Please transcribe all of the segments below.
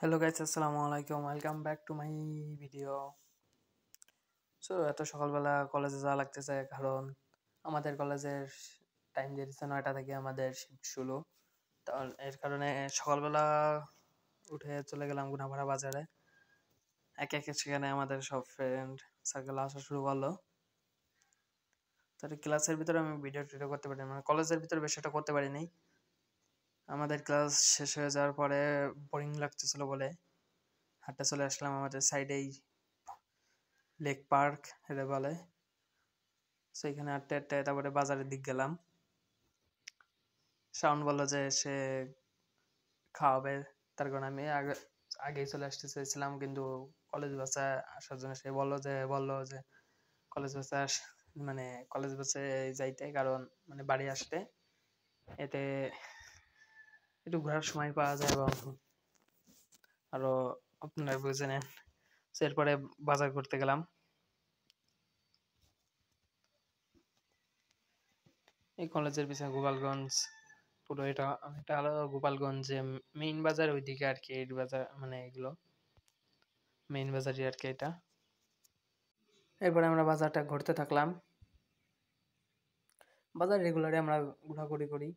Hello guys, আসসালামু আলাইকুম। Welcome back to my video. এত সকালবেলা কলেজে যাওয়া লাগতেছে, কারণ আমাদের কলেজের টাইম দিয়েছে 9টা থেকে আমাদের শিফট শুরু। তো এর কারণে সকালবেলা উঠে চলে গেলাম গুনাপাড়া বাজারে। একে একে সেখানে আমাদের সব ফ্রেন্ড সার্কেল আসা শুরু করলো। তার ক্লাসের ভিতরে আমি ভিডিও টিডিও করতে পারিনি, মানে কলেজের ভিতরে বেশি একটা করতে পারিনি। আমাদের ক্লাস শেষ হয়ে যাওয়ার পরে বোরিং লাগতেছিল বলে হাঁটতে চলে আসলাম আমাদের সাইডেই লেক পার্ক এটা বলে। সেইখানে হাঁটতে হাঁটতে তারপরে বাজারের দিক গেলাম। শাওন বললো যে সে খাওয়াবে, তার কারণে আমি আগেই চলে আসতে চেয়েছিলাম, কিন্তু কলেজ বাসে আসার জন্য সে বললো যে কলেজ বাসে মানে কলেজ বাসে যাইতে, কারণ মানে বাড়ি আসতে এতে একটু ঘোরার সময় পাওয়া যায় এবং আরো আপনারা বুঝে নেন। এরপরে বাজার করতে গেলাম। এই কলেজের পিছনে গোপালগঞ্জ, পুরো এটা হলো গোপালগঞ্জে মেইন বাজার, ওইদিকে আর কি এই বাজার, মানে এগুলো মেইন বাজারই আর কি এটা। এরপরে আমরা বাজারটা ঘুরতে থাকলাম। বাজার রেগুলারই আমরা ঘোরাঘুরি করি,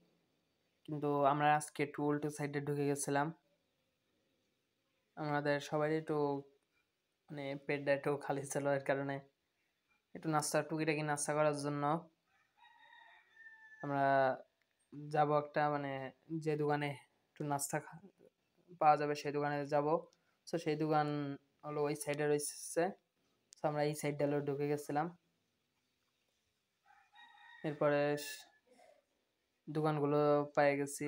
কিন্তু আমরা আজকে একটু উল্টো সাইডে ঢুকে গেছিলাম। আমাদের সবারই একটু মানে পেটটা একটু খালি ছিল, এর কারণে একটু নাস্তা টুকিটাকি নাস্তা করার জন্য আমরা যাব একটা, মানে যে দোকানে একটু নাস্তা পাওয়া যাবে সেই দোকানে যাব। সেই দোকান হলো ওই সাইডে রয়েছে। আমরা এই সাইডটা হলো ঢুকে গেছিলাম। এরপরে দোকানগুলো পেয়ে গেছি।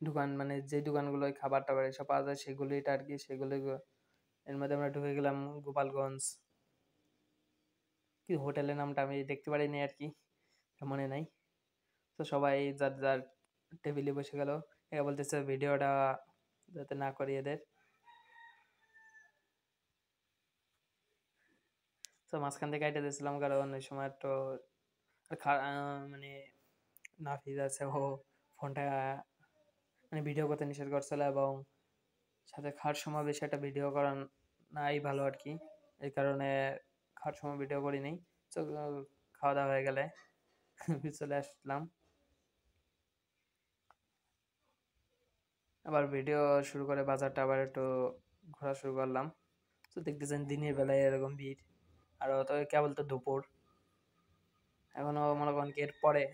দোকান মানে যে দোকানগুলো খাবার টাবার এসব পাওয়া যায় সেগুলোই আর কি, সেগুলো এর মধ্যে আমরা ঢুকে গেলাম গোপালগঞ্জ। কি হোটেলের নামটা আমি দেখতে পারিনি আর কি, মনে নাই। তো সবাই যার যার টেবিলে বসে গেল। এরা বলতেছে ভিডিওটা যাতে না করি এদের। তো মাঝখান থেকে কাইটে দিয়েছিলাম, কারণ ওই সময় একটু মানে নাফিজ আছে, ও ফোনটা মানে ভিডিও করতে নিষেধ করছিল, এবং সাথে খাওয়ার সময় বেশি একটা ভিডিও করা নাই ভালো আর কি। এই কারণে খাওয়ার সময় ভিডিও করি নাই। তো খাওয়া দাওয়া হয়ে গেলে চলে আসলাম, আবার ভিডিও শুরু করে বাজারটা আবার একটু ঘোরা শুরু করলাম। তো দেখতেছেন দিনের বেলায় এরকম ভিড়, আর তো কেবল তো দুপুর, এখনো মনে করেন কি এর পরে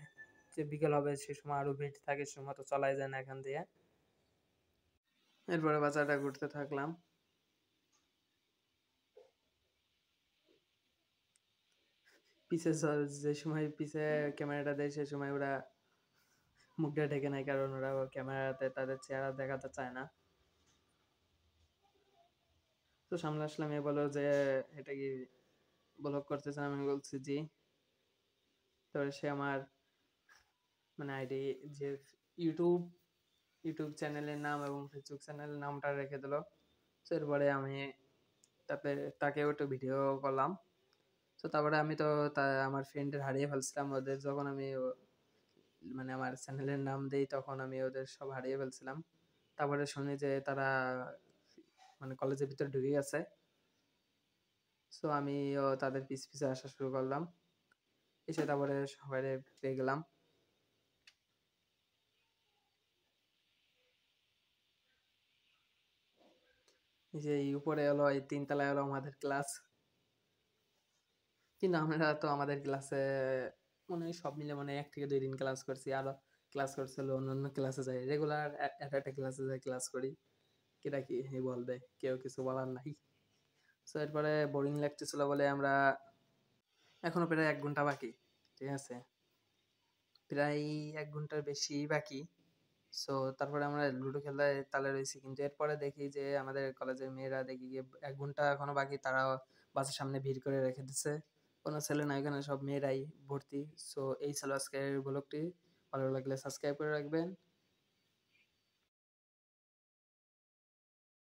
যে বিকেল হবে সে সময় আরো ভিড় থাকে, সে সময় তো চলাই যায় না এখান দিয়ে। এরপরে বাজারটা ঘুরতে থাকলাম। পিছে যে সময় পিছে ক্যামেরাটা দেয় সে সময় ওরা মুখটা ঢেকে নেয়, কারণ ওরা ক্যামেরাতে তাদের চেহারা দেখাতে চায় না। তো সামনে আসলাম, এ বলো যে এটা কি ব্লগ করতেছেন, আমি বলছি জি। তারপরে সে আমার মানে আইডি, যে ইউটিউব ইউটিউব চ্যানেলের নাম এবং ফেসবুক চ্যানেলের নামটা রেখে দিল। তো এরপরে আমি তারপরে তাকেও একটু ভিডিও করলাম। তো তারপরে আমি তো আমার ফ্রেন্ডের হারিয়ে ফেলছিলাম ওদের, যখন আমি মানে আমার চ্যানেলের নাম দেই তখন আমি ওদের সব হারিয়ে ফেলছিলাম। তারপরে শুনি যে তারা মানে কলেজের ভিতরে ঢুকে গেছে। সো আমিও তাদের পিছে পিছে আসা শুরু করলাম। এসে তারপরে সবাই পেয়ে গেলাম। এই যে এই উপরে হলো, এই 3 তলায় হলো আমাদের ক্লাস। কিন্তু আমরা তো আমাদের ক্লাসে মনে হয় সব মিলে মানে 1 থেকে 2 দিন ক্লাস করছি, আরো ক্লাস করছিল অন্য অন্য ক্লাসে যাই, রেগুলার একটা ক্লাসে যাই ক্লাস করি। কেটা কি বলবে, কেউ কিছু বলার নাই। তো এরপরে বোরিং লাগতেছিল বলে আমরা, এখনো প্রায় 1 ঘন্টা বাকি, ঠিক আছে, প্রায় 1 ঘন্টার বেশি বাকি। সো তারপরে আমরা লুডো খেলায় তালে রয়েছি, কিন্তু এরপরে দেখি যে আমাদের কলেজের মেয়েরা দেখি যে 1 ঘন্টা এখনো বাকি, তারা বাসের সামনে ভিড় করে রেখে দিচ্ছে। কোনো ছেলে না, এখানে সব মেয়েরাই ভর্তি। সো এই ছিল আজকের ব্লগটি। ভালো লাগলে সাবস্ক্রাইব করে রাখবেন।